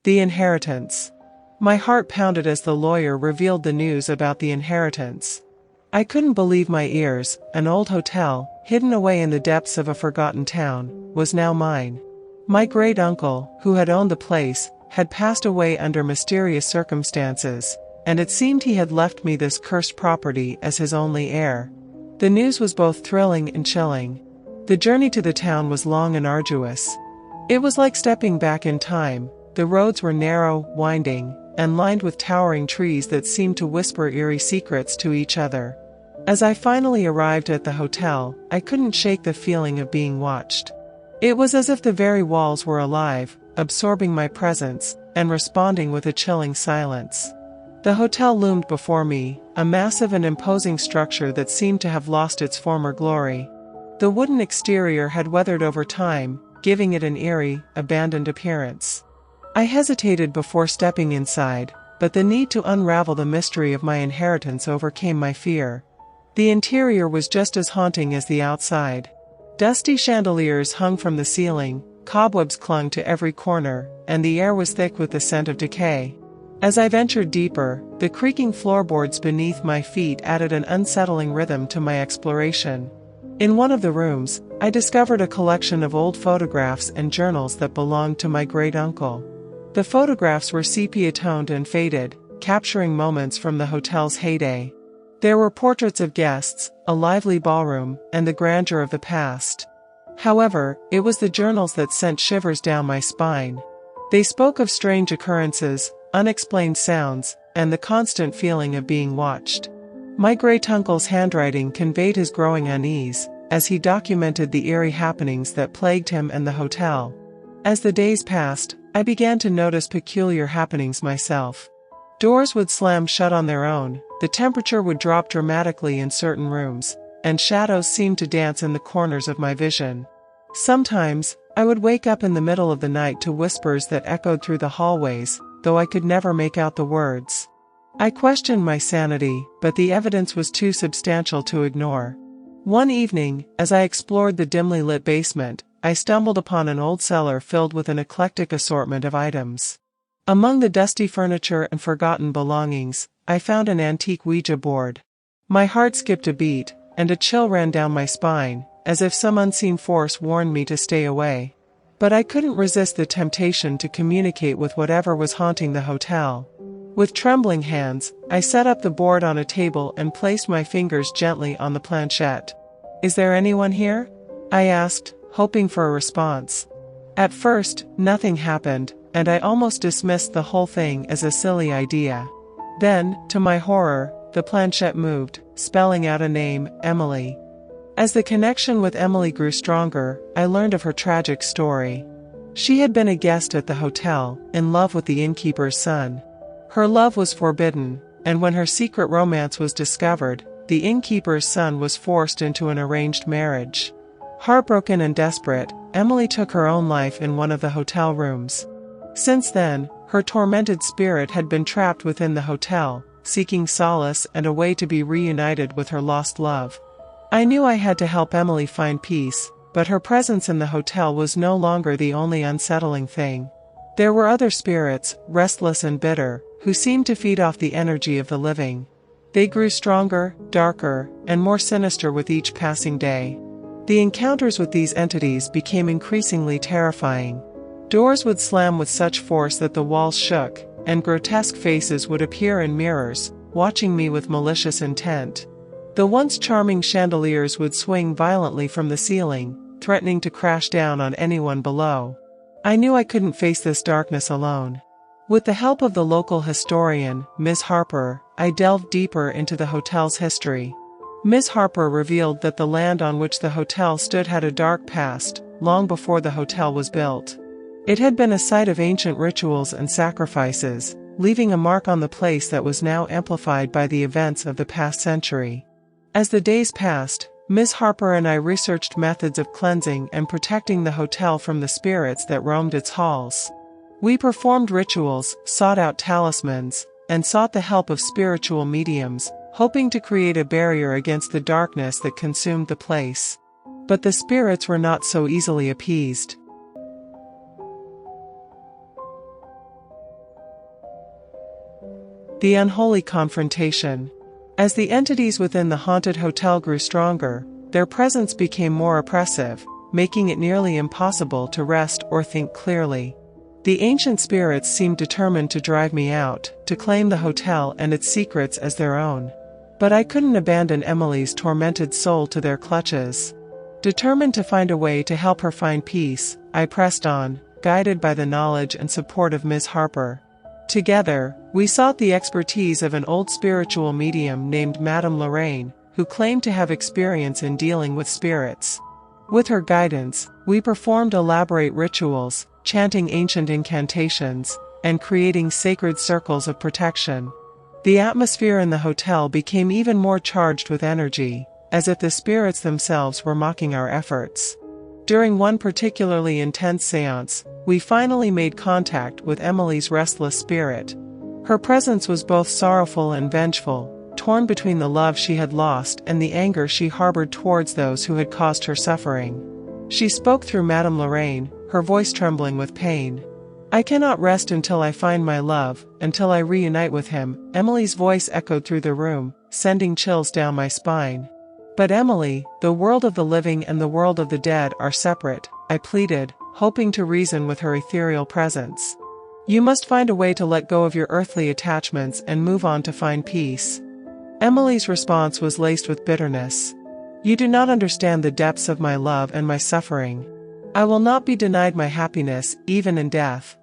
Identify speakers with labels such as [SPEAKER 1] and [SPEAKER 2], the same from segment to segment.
[SPEAKER 1] The inheritance. My heart pounded as the lawyer revealed the news about the inheritance. I couldn't believe my ears. An old hotel, hidden away in the depths of a forgotten town, was now mine. My great-uncle, who had owned the place, had passed away under mysterious circumstances, and it seemed he had left me this cursed property as his only heir. The news was both thrilling and chilling. The journey to the town was long and arduous. It was like stepping back in time. The roads were narrow, winding, and lined with towering trees that seemed to whisper eerie secrets to each other. As I finally arrived at the hotel, I couldn't shake the feeling of being watched. It was as if the very walls were alive, absorbing my presence, and responding with a chilling silence. The hotel loomed before me, a massive and imposing structure that seemed to have lost its former glory. The wooden exterior had weathered over time, giving it an eerie, abandoned appearance. I hesitated before stepping inside, but the need to unravel the mystery of my inheritance overcame my fear. The interior was just as haunting as the outside. Dusty chandeliers hung from the ceiling, cobwebs clung to every corner, and the air was thick with the scent of decay. As I ventured deeper, the creaking floorboards beneath my feet added an unsettling rhythm to my exploration. In one of the rooms, I discovered a collection of old photographs and journals that belonged to my great-uncle. The photographs were sepia-toned and faded, capturing moments from the hotel's heyday. There were portraits of guests, a lively ballroom, and the grandeur of the past. However, it was the journals that sent shivers down my spine. They spoke of strange occurrences, unexplained sounds, and the constant feeling of being watched. My great-uncle's handwriting conveyed his growing unease, as he documented the eerie happenings that plagued him and the hotel. As the days passed, I began to notice peculiar happenings myself. Doors would slam shut on their own, the temperature would drop dramatically in certain rooms, and shadows seemed to dance in the corners of my vision. Sometimes, I would wake up in the middle of the night to whispers that echoed through the hallways, though I could never make out the words. I questioned my sanity, but the evidence was too substantial to ignore. One evening, as I explored the dimly lit basement, I stumbled upon an old cellar filled with an eclectic assortment of items. Among the dusty furniture and forgotten belongings, I found an antique Ouija board. My heart skipped a beat, and a chill ran down my spine, as if some unseen force warned me to stay away. But I couldn't resist the temptation to communicate with whatever was haunting the hotel. With trembling hands, I set up the board on a table and placed my fingers gently on the planchette. "Is there anyone here?" I asked, hoping for a response. At first, nothing happened, and I almost dismissed the whole thing as a silly idea. Then, to my horror, the planchette moved, spelling out a name, Emily. As the connection with Emily grew stronger, I learned of her tragic story. She had been a guest at the hotel, in love with the innkeeper's son. Her love was forbidden, and when her secret romance was discovered, the innkeeper's son was forced into an arranged marriage. Heartbroken and desperate, Emily took her own life in one of the hotel rooms. Since then, her tormented spirit had been trapped within the hotel, seeking solace and a way to be reunited with her lost love. I knew I had to help Emily find peace, but her presence in the hotel was no longer the only unsettling thing. There were other spirits, restless and bitter, who seemed to feed off the energy of the living. They grew stronger, darker, and more sinister with each passing day. The encounters with these entities became increasingly terrifying. Doors would slam with such force that the walls shook, and grotesque faces would appear in mirrors, watching me with malicious intent. The once charming chandeliers would swing violently from the ceiling, threatening to crash down on anyone below. I knew I couldn't face this darkness alone. With the help of the local historian, Ms. Harper, I delved deeper into the hotel's history. Ms. Harper revealed that the land on which the hotel stood had a dark past, long before the hotel was built. It had been a site of ancient rituals and sacrifices, leaving a mark on the place that was now amplified by the events of the past century. As the days passed, Ms. Harper and I researched methods of cleansing and protecting the hotel from the spirits that roamed its halls. We performed rituals, sought out talismans, and sought the help of spiritual mediums, hoping to create a barrier against the darkness that consumed the place. But the spirits were not so easily appeased. The unholy confrontation. As the entities within the haunted hotel grew stronger, their presence became more oppressive, making it nearly impossible to rest or think clearly. The ancient spirits seemed determined to drive me out, to claim the hotel and its secrets as their own. But I couldn't abandon Emily's tormented soul to their clutches. Determined to find a way to help her find peace, I pressed on, guided by the knowledge and support of Ms. Harper. Together, we sought the expertise of an old spiritual medium named Madame Lorraine, who claimed to have experience in dealing with spirits. With her guidance, we performed elaborate rituals, chanting ancient incantations, and creating sacred circles of protection. The atmosphere in the hotel became even more charged with energy, as if the spirits themselves were mocking our efforts. During one particularly intense seance, we finally made contact with Emily's restless spirit. Her presence was both sorrowful and vengeful, torn between the love she had lost and the anger she harbored towards those who had caused her suffering. She spoke through Madame Lorraine, her voice trembling with pain. "I cannot rest until I find my love, until I reunite with him." Emily's voice echoed through the room, sending chills down my spine. "But Emily, the world of the living and the world of the dead are separate," I pleaded, hoping to reason with her ethereal presence. "You must find a way to let go of your earthly attachments and move on to find peace." Emily's response was laced with bitterness. "You do not understand the depths of my love and my suffering. I will not be denied my happiness, even in death."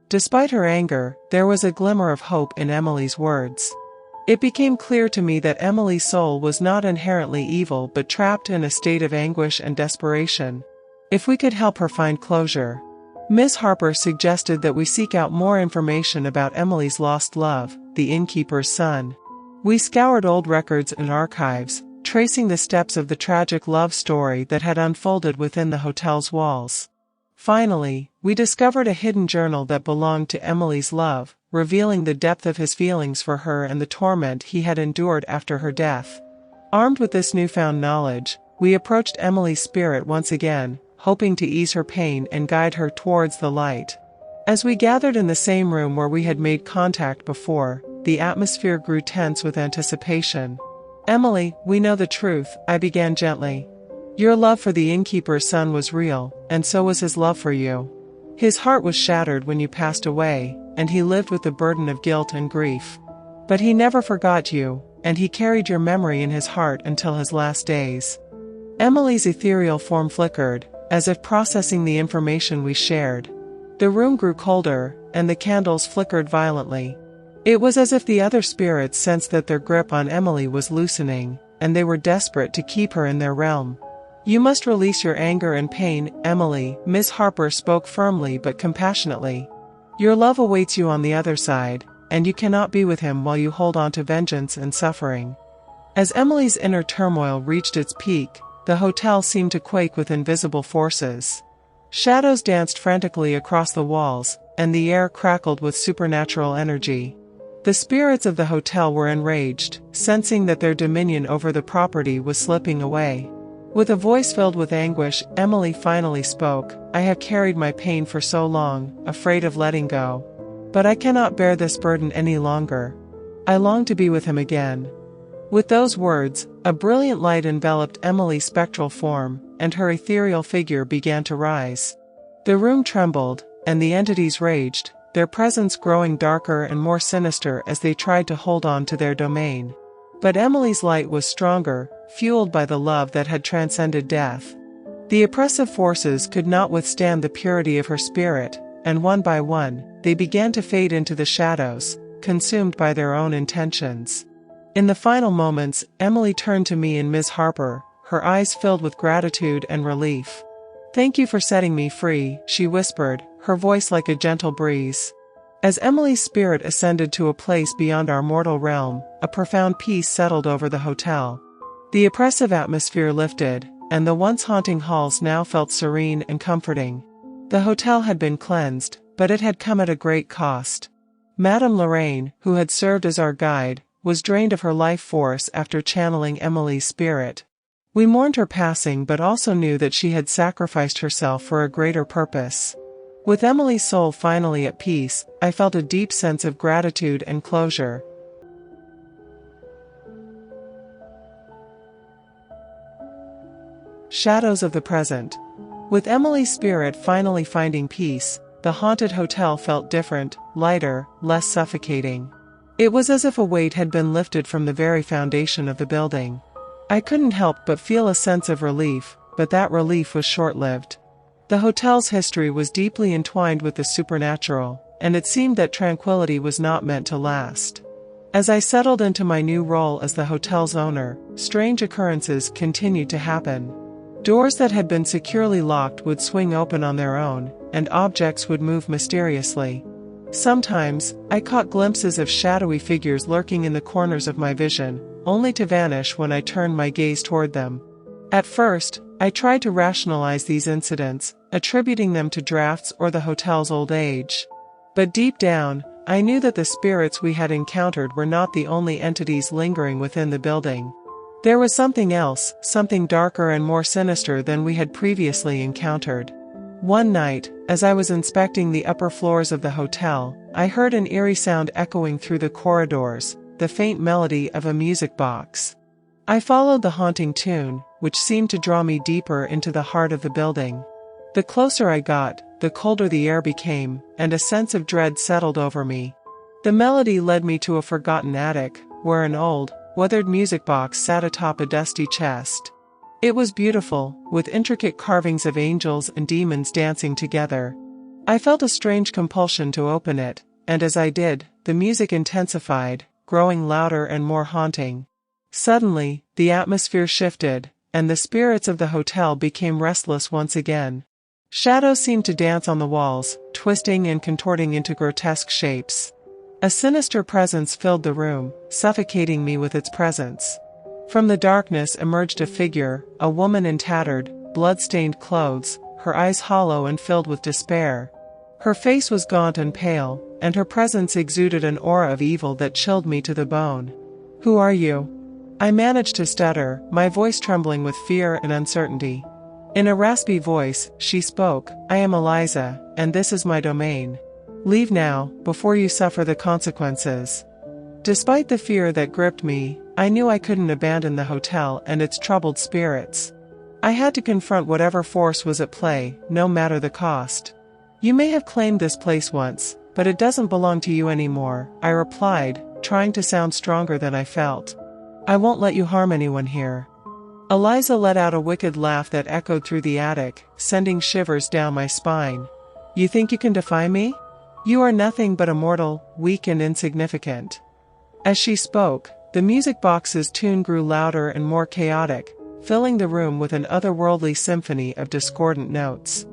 [SPEAKER 1] Despite her anger, there was a glimmer of hope in Emily's words. It became clear to me that Emily's soul was not inherently evil but trapped in a state of anguish and desperation. If we could help her find closure. Miss Harper suggested that we seek out more information about Emily's lost love, the innkeeper's son. We scoured old records and archives, tracing the steps of the tragic love story that had unfolded within the hotel's walls. Finally, we discovered a hidden journal that belonged to Emily's love, revealing the depth of his feelings for her and the torment he had endured after her death. Armed with this newfound knowledge, we approached Emily's spirit once again, hoping to ease her pain and guide her towards the light. As we gathered in the same room where we had made contact before, the atmosphere grew tense with anticipation. "Emily, we know the truth," I began gently. "Your love for the innkeeper's son was real, and so was his love for you. His heart was shattered when you passed away, and he lived with the burden of guilt and grief. But he never forgot you, and he carried your memory in his heart until his last days." Emily's ethereal form flickered, as if processing the information we shared. The room grew colder, and the candles flickered violently. It was as if the other spirits sensed that their grip on Emily was loosening, and they were desperate to keep her in their realm. "You must release your anger and pain, Emily," Miss Harper spoke firmly but compassionately. "Your love awaits you on the other side, and you cannot be with him while you hold on to vengeance and suffering." As Emily's inner turmoil reached its peak, the hotel seemed to quake with invisible forces. Shadows danced frantically across the walls, and the air crackled with supernatural energy. The spirits of the hotel were enraged, sensing that their dominion over the property was slipping away. With a voice filled with anguish, Emily finally spoke. "I have carried my pain for so long, afraid of letting go. But I cannot bear this burden any longer. I long to be with him again." With those words, a brilliant light enveloped Emily's spectral form, and her ethereal figure began to rise. The room trembled, and the entities raged, their presence growing darker and more sinister as they tried to hold on to their domain. But Emily's light was stronger, fueled by the love that had transcended death. The oppressive forces could not withstand the purity of her spirit, and one by one, they began to fade into the shadows, consumed by their own intentions. In the final moments, Emily turned to me and Ms. Harper, her eyes filled with gratitude and relief. "Thank you for setting me free," she whispered, her voice like a gentle breeze. As Emily's spirit ascended to a place beyond our mortal realm, a profound peace settled over the hotel. The oppressive atmosphere lifted, and the once haunting halls now felt serene and comforting. The hotel had been cleansed, but it had come at a great cost. Madame Lorraine, who had served as our guide, was drained of her life force after channeling Emily's spirit. We mourned her passing but also knew that she had sacrificed herself for a greater purpose. With Emily's soul finally at peace, I felt a deep sense of gratitude and closure. Shadows of the Present. With Emily's spirit finally finding peace, the haunted hotel felt different, lighter, less suffocating. It was as if a weight had been lifted from the very foundation of the building. I couldn't help but feel a sense of relief, but that relief was short-lived. The hotel's history was deeply entwined with the supernatural, and it seemed that tranquility was not meant to last. As I settled into my new role as the hotel's owner, strange occurrences continued to happen. Doors that had been securely locked would swing open on their own, and objects would move mysteriously. Sometimes, I caught glimpses of shadowy figures lurking in the corners of my vision, only to vanish when I turned my gaze toward them. At first, I tried to rationalize these incidents, attributing them to drafts or the hotel's old age. But deep down, I knew that the spirits we had encountered were not the only entities lingering within the building. There was something else, something darker and more sinister than we had previously encountered. One night, as I was inspecting the upper floors of the hotel, I heard an eerie sound echoing through the corridors, the faint melody of a music box. I followed the haunting tune, which seemed to draw me deeper into the heart of the building. The closer I got, the colder the air became, and a sense of dread settled over me. The melody led me to a forgotten attic, where an old, weathered music box sat atop a dusty chest. It was beautiful, with intricate carvings of angels and demons dancing together. I felt a strange compulsion to open it, and as I did, the music intensified, growing louder and more haunting. Suddenly, the atmosphere shifted, and the spirits of the hotel became restless once again. Shadows seemed to dance on the walls, twisting and contorting into grotesque shapes. A sinister presence filled the room, suffocating me with its presence. From the darkness emerged a figure, a woman in tattered, blood-stained clothes, her eyes hollow and filled with despair. Her face was gaunt and pale, and her presence exuded an aura of evil that chilled me to the bone. "Who are you?" I managed to stutter, my voice trembling with fear and uncertainty. In a raspy voice, she spoke, "I am Eliza, and this is my domain. Leave now, before you suffer the consequences." Despite the fear that gripped me, I knew I couldn't abandon the hotel and its troubled spirits. I had to confront whatever force was at play, no matter the cost. "You may have claimed this place once, but it doesn't belong to you anymore," I replied, trying to sound stronger than I felt. "I won't let you harm anyone here." Eliza let out a wicked laugh that echoed through the attic, sending shivers down my spine. "You think you can defy me? You are nothing but a mortal, weak and insignificant." As she spoke, the music box's tune grew louder and more chaotic, filling the room with an otherworldly symphony of discordant notes.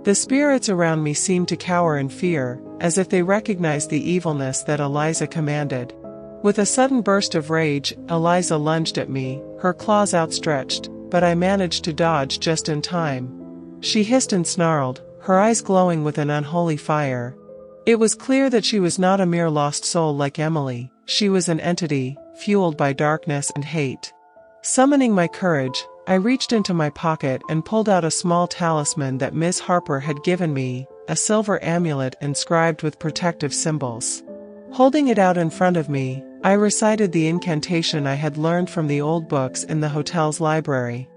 [SPEAKER 1] The spirits around me seemed to cower in fear, as if they recognized the evilness that Eliza commanded. With a sudden burst of rage, Eliza lunged at me, her claws outstretched, but I managed to dodge just in time. She hissed and snarled, her eyes glowing with an unholy fire. It was clear that she was not a mere lost soul like Emily, she was an entity, fueled by darkness and hate. Summoning my courage, I reached into my pocket and pulled out a small talisman that Miss Harper had given me, a silver amulet inscribed with protective symbols. Holding it out in front of me, I recited the incantation I had learned from the old books in the hotel's library.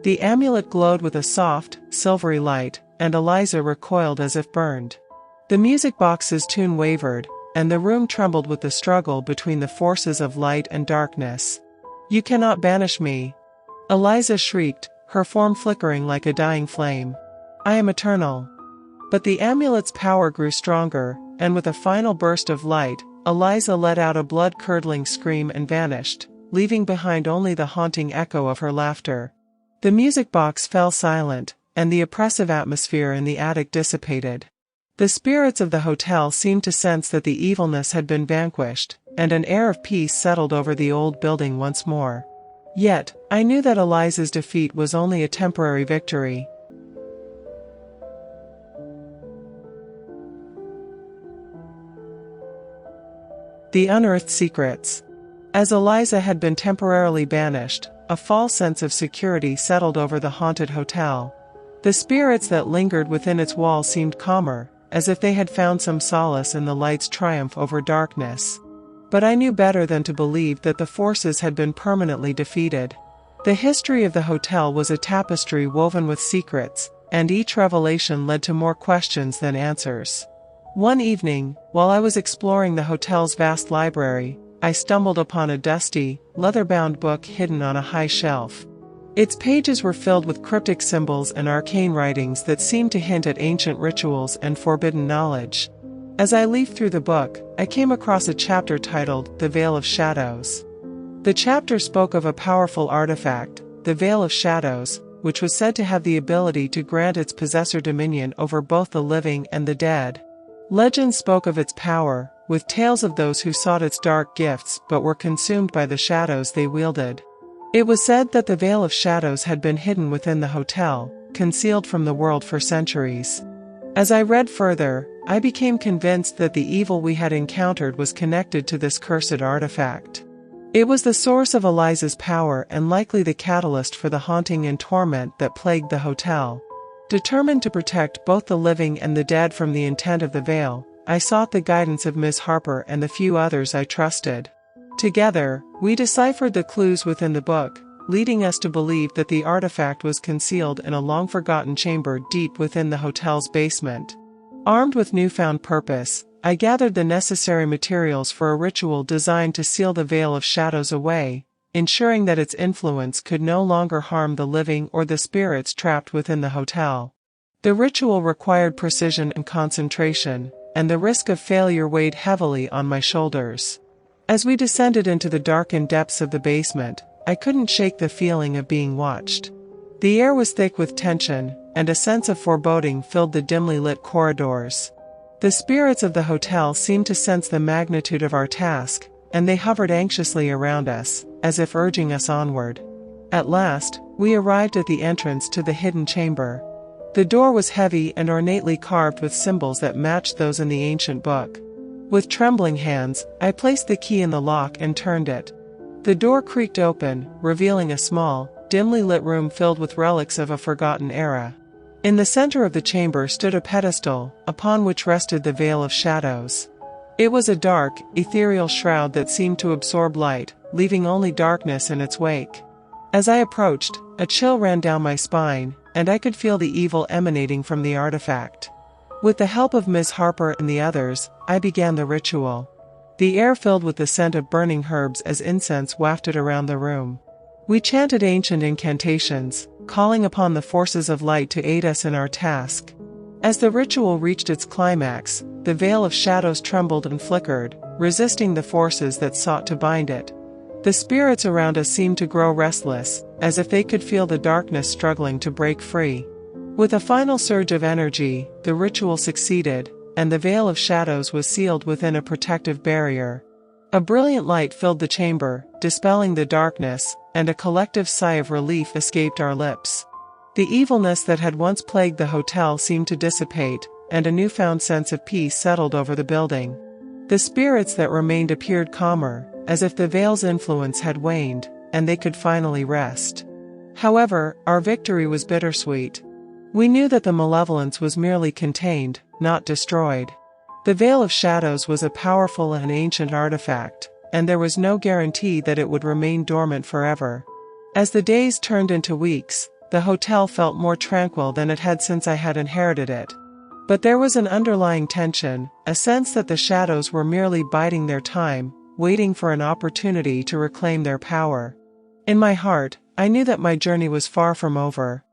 [SPEAKER 1] The amulet glowed with a soft, silvery light, and Eliza recoiled as if burned. The music box's tune wavered, and the room trembled with the struggle between the forces of light and darkness. "You cannot banish me!" Eliza shrieked, her form flickering like a dying flame. "I am eternal." But the amulet's power grew stronger, and with a final burst of light, Eliza let out a blood-curdling scream and vanished, leaving behind only the haunting echo of her laughter. The music box fell silent, and the oppressive atmosphere in the attic dissipated. The spirits of the hotel seemed to sense that the evilness had been vanquished, and an air of peace settled over the old building once more. Yet, I knew that Eliza's defeat was only a temporary victory. The unearthed secrets. As Eliza had been temporarily banished, a false sense of security settled over the haunted hotel. The spirits that lingered within its walls seemed calmer, as if they had found some solace in the light's triumph over darkness. But I knew better than to believe that the forces had been permanently defeated. The history of the hotel was a tapestry woven with secrets, and each revelation led to more questions than answers. One evening, while I was exploring the hotel's vast library, I stumbled upon a dusty, leather-bound book hidden on a high shelf. Its pages were filled with cryptic symbols and arcane writings that seemed to hint at ancient rituals and forbidden knowledge. As I leafed through the book, I came across a chapter titled "The Veil of Shadows." The chapter spoke of a powerful artifact, the Veil of Shadows, which was said to have the ability to grant its possessor dominion over both the living and the dead. Legends spoke of its power, with tales of those who sought its dark gifts but were consumed by the shadows they wielded. It was said that the Veil of Shadows had been hidden within the hotel, concealed from the world for centuries. As I read further, I became convinced that the evil we had encountered was connected to this cursed artifact. It was the source of Eliza's power and likely the catalyst for the haunting and torment that plagued the hotel. Determined to protect both the living and the dead from the intent of the veil, I sought the guidance of Ms. Harper and the few others I trusted. Together, we deciphered the clues within the book, leading us to believe that the artifact was concealed in a long-forgotten chamber deep within the hotel's basement. Armed with newfound purpose, I gathered the necessary materials for a ritual designed to seal the Veil of Shadows away, ensuring that its influence could no longer harm the living or the spirits trapped within the hotel. The ritual required precision and concentration, and the risk of failure weighed heavily on my shoulders. As we descended into the darkened depths of the basement, I couldn't shake the feeling of being watched. The air was thick with tension, and a sense of foreboding filled the dimly lit corridors. The spirits of the hotel seemed to sense the magnitude of our task, and they hovered anxiously around us, as if urging us onward. At last, we arrived at the entrance to the hidden chamber. The door was heavy and ornately carved with symbols that matched those in the ancient book. With trembling hands, I placed the key in the lock and turned it. The door creaked open, revealing a small, dimly lit room filled with relics of a forgotten era. In the center of the chamber stood a pedestal, upon which rested the Veil of Shadows. It was a dark, ethereal shroud that seemed to absorb light, leaving only darkness in its wake. As I approached, a chill ran down my spine, and I could feel the evil emanating from the artifact. With the help of Ms. Harper and the others, I began the ritual. The air filled with the scent of burning herbs as incense wafted around the room. We chanted ancient incantations, calling upon the forces of light to aid us in our task. As the ritual reached its climax, the Veil of Shadows trembled and flickered, resisting the forces that sought to bind it. The spirits around us seemed to grow restless, as if they could feel the darkness struggling to break free. With a final surge of energy, the ritual succeeded, and the Veil of Shadows was sealed within a protective barrier. A brilliant light filled the chamber, dispelling the darkness, and a collective sigh of relief escaped our lips. The evilness that had once plagued the hotel seemed to dissipate, and a newfound sense of peace settled over the building. The spirits that remained appeared calmer, as if the veil's influence had waned, and they could finally rest. However, our victory was bittersweet. We knew that the malevolence was merely contained, not destroyed. The Veil of Shadows was a powerful and ancient artifact, and there was no guarantee that it would remain dormant forever. As the days turned into weeks, the hotel felt more tranquil than it had since I had inherited it. But there was an underlying tension, a sense that the shadows were merely biding their time, waiting for an opportunity to reclaim their power. In my heart, I knew that my journey was far from over.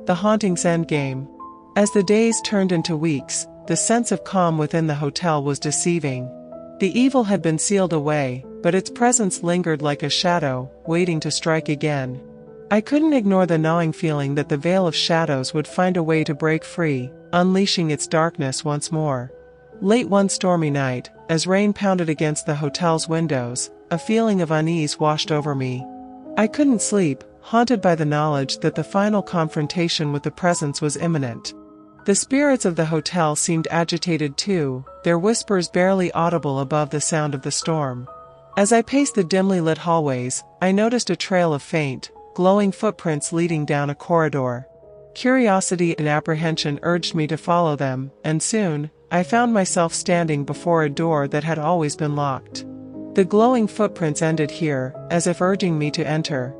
[SPEAKER 1] The Haunting's Endgame. As the days turned into weeks, the sense of calm within the hotel was deceiving. The evil had been sealed away, but its presence lingered like a shadow, waiting to strike again. I couldn't ignore the gnawing feeling that the Veil of Shadows would find a way to break free, unleashing its darkness once more. Late one stormy night, as rain pounded against the hotel's windows, a feeling of unease washed over me. I couldn't sleep, haunted by the knowledge that the final confrontation with the presence was imminent. The spirits of the hotel seemed agitated too, their whispers barely audible above the sound of the storm. As I paced the dimly lit hallways, I noticed a trail of faint, glowing footprints leading down a corridor. Curiosity and apprehension urged me to follow them, and soon, I found myself standing before a door that had always been locked. The glowing footprints ended here, as if urging me to enter.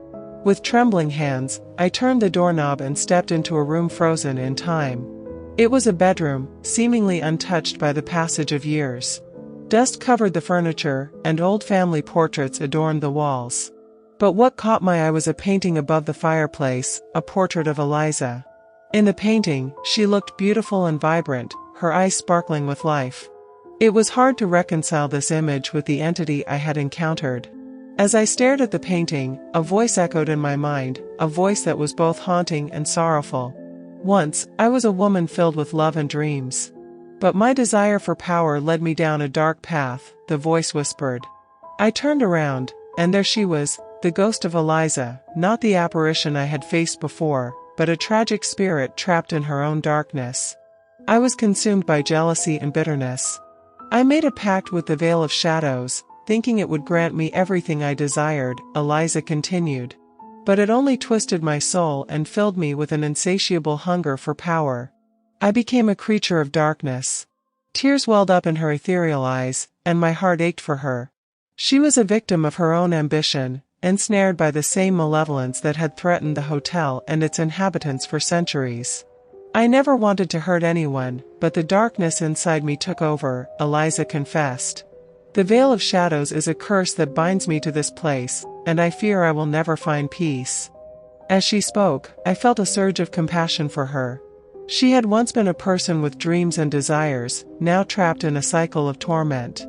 [SPEAKER 1] With trembling hands, I turned the doorknob and stepped into a room frozen in time. It was a bedroom, seemingly untouched by the passage of years. Dust covered the furniture, and old family portraits adorned the walls. But what caught my eye was a painting above the fireplace, a portrait of Eliza. In the painting, she looked beautiful and vibrant, her eyes sparkling with life. It was hard to reconcile this image with the entity I had encountered. As I stared at the painting, a voice echoed in my mind, a voice that was both haunting and sorrowful. Once, I was a woman filled with love and dreams. But my desire for power led me down a dark path, the voice whispered. I turned around, and there she was, the ghost of Eliza, not the apparition I had faced before, but a tragic spirit trapped in her own darkness. I was consumed by jealousy and bitterness. I made a pact with the Veil of Shadows, thinking it would grant me everything I desired, Eliza continued. But it only twisted my soul and filled me with an insatiable hunger for power. I became a creature of darkness. Tears welled up in her ethereal eyes, and my heart ached for her. She was a victim of her own ambition, ensnared by the same malevolence that had threatened the hotel and its inhabitants for centuries. I never wanted to hurt anyone, but the darkness inside me took over, Eliza confessed. The Veil of Shadows is a curse that binds me to this place, and I fear I will never find peace. As she spoke, I felt a surge of compassion for her. She had once been a person with dreams and desires, now trapped in a cycle of torment.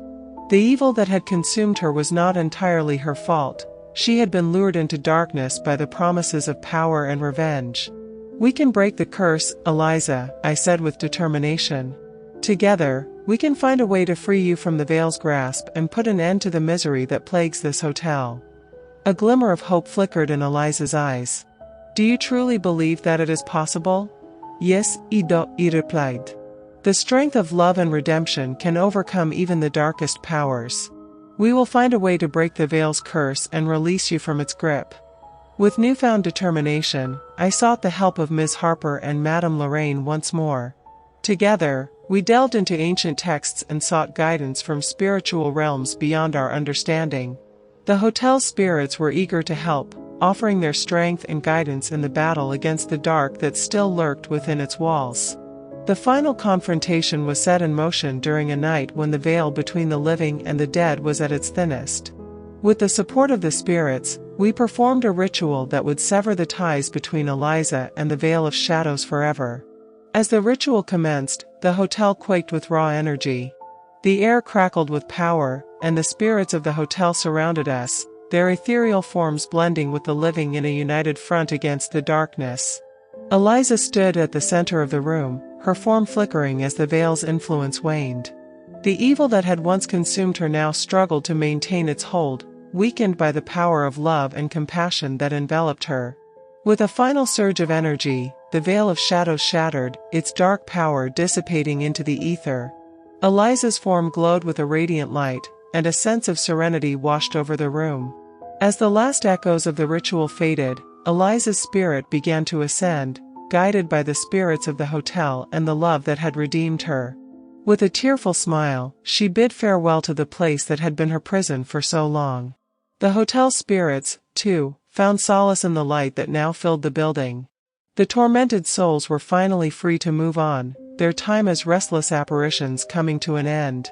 [SPEAKER 1] The evil that had consumed her was not entirely her fault. She had been lured into darkness by the promises of power and revenge. We can break the curse, Eliza, I said with determination. Together, we can find a way to free you from the veil's grasp and put an end to the misery that plagues this hotel. A glimmer of hope flickered in Eliza's eyes. Do you truly believe that it is possible? Yes, he replied. The strength of love and redemption can overcome even the darkest powers. We will find a way to break the veil's curse and release you from its grip. With newfound determination, I sought the help of Ms. Harper and Madame Lorraine once more. Together, we delved into ancient texts and sought guidance from spiritual realms beyond our understanding. The hotel's spirits were eager to help, offering their strength and guidance in the battle against the dark that still lurked within its walls. The final confrontation was set in motion during a night when the veil between the living and the dead was at its thinnest. With the support of the spirits, we performed a ritual that would sever the ties between Eliza and the Veil of Shadows forever. As the ritual commenced, the hotel quaked with raw energy. The air crackled with power, and the spirits of the hotel surrounded us, their ethereal forms blending with the living in a united front against the darkness. Eliza stood at the center of the room, her form flickering as the veil's influence waned. The evil that had once consumed her now struggled to maintain its hold, weakened by the power of love and compassion that enveloped her. With a final surge of energy, the Veil of Shadows shattered, its dark power dissipating into the ether. Eliza's form glowed with a radiant light, and a sense of serenity washed over the room. As the last echoes of the ritual faded, Eliza's spirit began to ascend, guided by the spirits of the hotel and the love that had redeemed her. With a tearful smile, she bid farewell to the place that had been her prison for so long. The hotel spirits, too, found solace in the light that now filled the building. The tormented souls were finally free to move on, their time as restless apparitions coming to an end.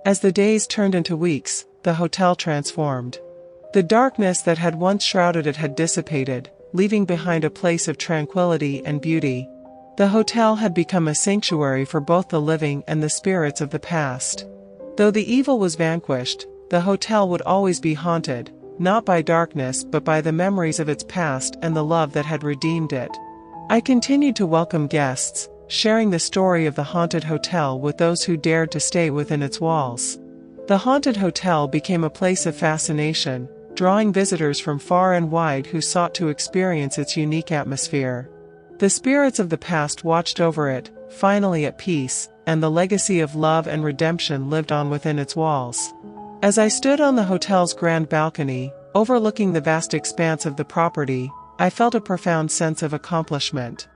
[SPEAKER 1] As the days turned into weeks, the hotel transformed. The darkness that had once shrouded it had dissipated, leaving behind a place of tranquility and beauty. The hotel had become a sanctuary for both the living and the spirits of the past. Though the evil was vanquished, the hotel would always be haunted, not by darkness but by the memories of its past and the love that had redeemed it. I continued to welcome guests, sharing the story of the haunted hotel with those who dared to stay within its walls. The haunted hotel became a place of fascination, drawing visitors from far and wide who sought to experience its unique atmosphere. The spirits of the past watched over it, finally at peace, and the legacy of love and redemption lived on within its walls. As I stood on the hotel's grand balcony, overlooking the vast expanse of the property, I felt a profound sense of accomplishment.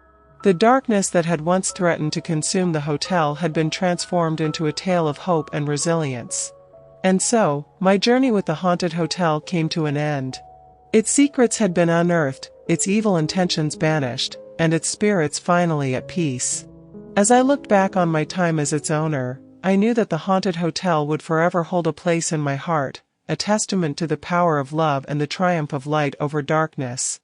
[SPEAKER 1] The darkness that had once threatened to consume the hotel had been transformed into a tale of hope and resilience. And so, my journey with the haunted hotel came to an end. Its secrets had been unearthed, its evil intentions banished, and its spirits finally at peace. As I looked back on my time as its owner, I knew that the haunted hotel would forever hold a place in my heart, a testament to the power of love and the triumph of light over darkness.